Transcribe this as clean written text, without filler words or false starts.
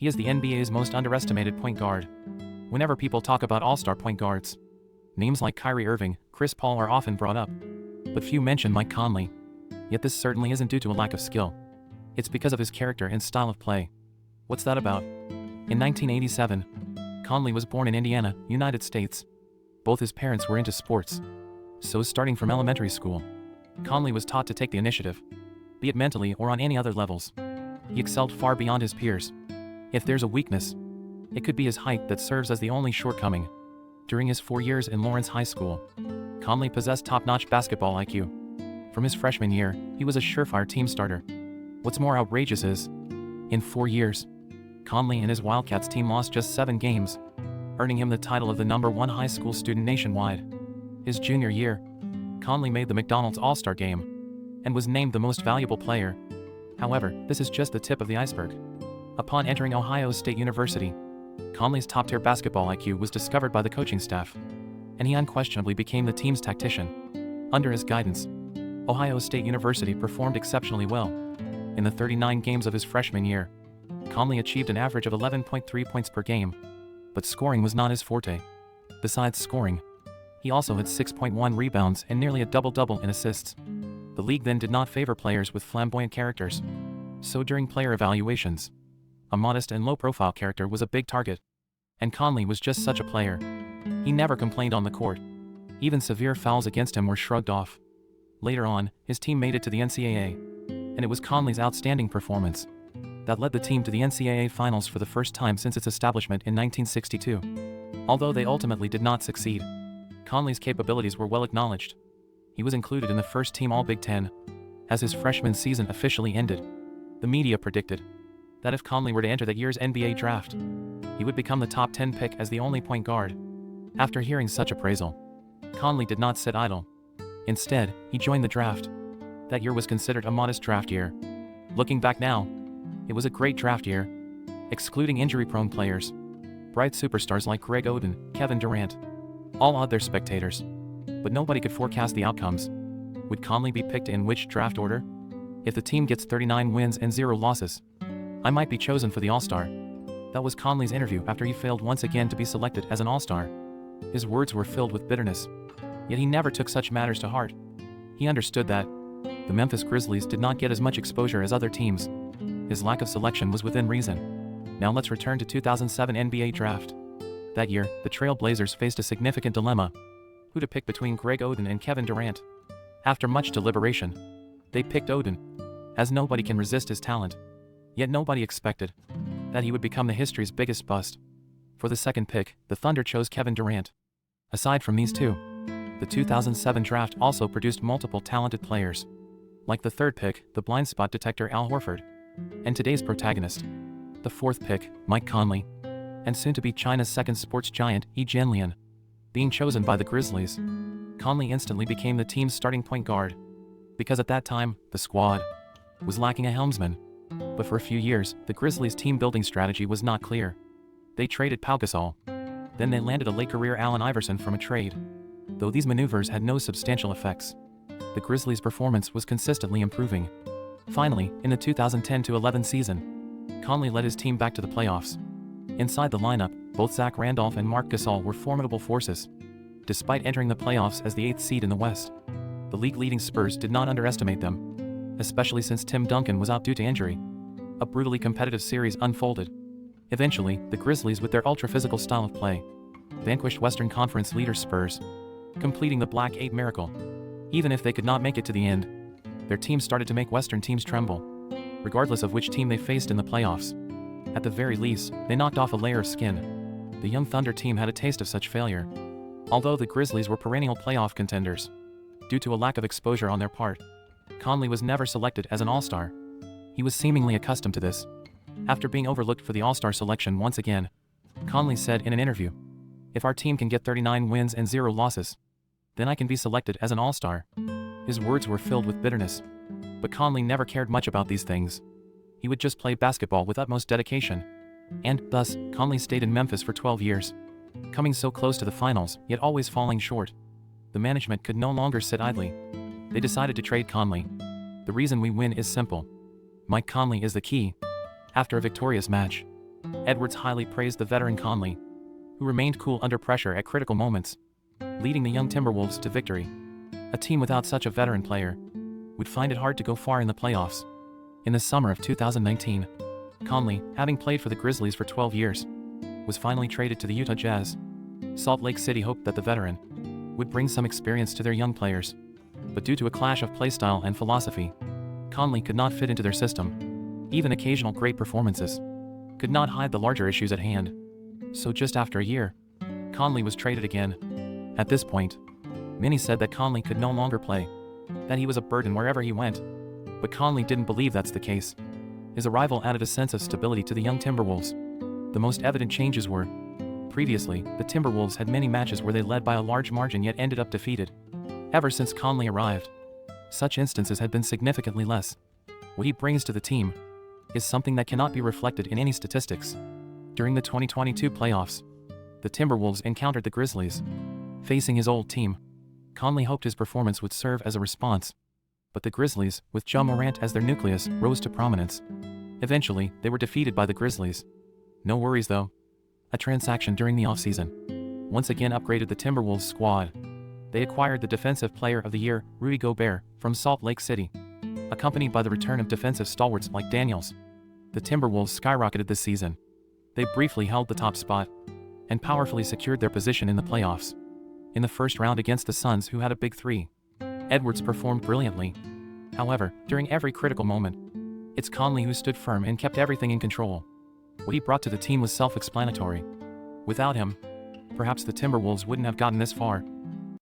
He is the NBA's most underestimated point guard. Whenever people talk about all-star point guards, names like Kyrie Irving, Chris Paul are often brought up, but few mention Mike Conley. Yet this certainly isn't due to a lack of skill. It's because of his character and style of play. What's that about? In 1987, Conley was born in Indiana, United States. Both his parents were into sports. So starting from elementary school, Conley was taught to take the initiative, be it mentally or on any other levels. He excelled far beyond his peers. If there's a weakness, it could be his height that serves as the only shortcoming. During his 4 years in Lawrence High School, Conley possessed top-notch basketball IQ. From his freshman year, he was a surefire team starter. What's more outrageous is, in 4 years, Conley and his Wildcats team lost just 7 games, earning him the title of the #1 high school student nationwide. His junior year, Conley made the McDonald's All-Star Game and was named the most valuable player. However, this is just the tip of the iceberg. Upon entering Ohio State University, Conley's top-tier basketball IQ was discovered by the coaching staff, and he unquestionably became the team's tactician. Under his guidance, Ohio State University performed exceptionally well. In the 39 games of his freshman year, Conley achieved an average of 11.3 points per game, but scoring was not his forte. Besides scoring, he also had 6.1 rebounds and nearly a double-double in assists. The league then did not favor players with flamboyant characters. So during player evaluations, a modest and low-profile character was a big target. And Conley was just such a player. He never complained on the court. Even severe fouls against him were shrugged off. Later on, his team made it to the NCAA, and it was Conley's outstanding performance that led the team to the NCAA Finals for the first time since its establishment in 1962. Although they ultimately did not succeed, Conley's capabilities were well acknowledged. He was included in the first team All-Big Ten. As his freshman season officially ended, the media predicted that if Conley were to enter that year's NBA draft, he would become the top 10 pick as the only point guard. After hearing such appraisal, Conley did not sit idle. Instead, he joined the draft. That year was considered a modest draft year. Looking back now, it was a great draft year, excluding injury-prone players. Bright superstars like Greg Oden, Kevin Durant, all awed their spectators. But nobody could forecast the outcomes. Would Conley be picked in which draft order? If the team gets 39 wins and 0 losses, I might be chosen for the All-Star. That was Conley's interview after he failed once again to be selected as an All-Star. His words were filled with bitterness. Yet he never took such matters to heart. He understood that the Memphis Grizzlies did not get as much exposure as other teams. His lack of selection was within reason. Now let's return to 2007 NBA Draft. That year, the Trail Blazers faced a significant dilemma: who to pick between Greg Oden and Kevin Durant. After much deliberation, they picked Oden, as nobody can resist his talent. Yet nobody expected that he would become the history's biggest bust. For the second pick, the Thunder chose Kevin Durant. Aside from these two, the 2007 draft also produced multiple talented players, like the third pick, the blind spot detector Al Horford, and today's protagonist, the fourth pick, Mike Conley, and soon to be China's second sports giant, Yi Jianlian. Being chosen by the Grizzlies, Conley instantly became the team's starting point guard, because at that time, the squad was lacking a helmsman. But for a few years, the Grizzlies' team-building strategy was not clear. They traded Pau Gasol. Then they landed a late-career Allen Iverson from a trade. Though these maneuvers had no substantial effects, the Grizzlies' performance was consistently improving. Finally, in the 2010-11 season, Conley led his team back to the playoffs. Inside the lineup, both Zach Randolph and Marc Gasol were formidable forces. Despite entering the playoffs as the 8th seed in the West, the league-leading Spurs did not underestimate them, especially since Tim Duncan was out due to injury. A brutally competitive series unfolded. Eventually, the Grizzlies, with their ultra-physical style of play, vanquished Western Conference leader Spurs, completing the Black 8 miracle. Even if they could not make it to the end, their team started to make Western teams tremble, regardless of which team they faced in the playoffs. At the very least, they knocked off a layer of skin. The young Thunder team had a taste of such failure. Although the Grizzlies were perennial playoff contenders, due to a lack of exposure on their part, Conley was never selected as an All-Star. He was seemingly accustomed to this. After being overlooked for the All-Star selection once again, Conley said in an interview, "If our team can get 39 wins and 0 losses, then I can be selected as an All-Star." His words were filled with bitterness. But Conley never cared much about these things. He would just play basketball with utmost dedication. And, thus, Conley stayed in Memphis for 12 years, coming so close to the finals, yet always falling short. The management could no longer sit idly. They decided to trade Conley. The reason we win is simple. Mike Conley is the key. After a victorious match, Edwards highly praised the veteran Conley, who remained cool under pressure at critical moments, leading the young Timberwolves to victory. A team without such a veteran player would find it hard to go far in the playoffs. In the summer of 2019, Conley, having played for the Grizzlies for 12 years, was finally traded to the Utah Jazz. Salt Lake City hoped that the veteran would bring some experience to their young players, but due to a clash of playstyle and philosophy, Conley could not fit into their system. Even occasional great performances could not hide the larger issues at hand. So just after a year, Conley was traded again. At this point, many said that Conley could no longer play, that he was a burden wherever he went. But Conley didn't believe that's the case. His arrival added a sense of stability to the young Timberwolves. The most evident changes were, previously, the Timberwolves had many matches where they led by a large margin yet ended up defeated. Ever since Conley arrived, such instances had been significantly less. What he brings to the team is something that cannot be reflected in any statistics. During the 2022 playoffs, the Timberwolves encountered the Grizzlies. Facing his old team, Conley hoped his performance would serve as a response. But the Grizzlies, with Ja Morant as their nucleus, rose to prominence. Eventually, they were defeated by the Grizzlies. No worries though. A transaction during the offseason once again upgraded the Timberwolves squad. They acquired the Defensive Player of the Year, Rudy Gobert, from Salt Lake City. Accompanied by the return of defensive stalwarts like Daniels, the Timberwolves skyrocketed this season. They briefly held the top spot and powerfully secured their position in the playoffs. In the first round against the Suns, who had a big three, Edwards performed brilliantly. However, during every critical moment, it's Conley who stood firm and kept everything in control. What he brought to the team was self-explanatory. Without him, perhaps the Timberwolves wouldn't have gotten this far.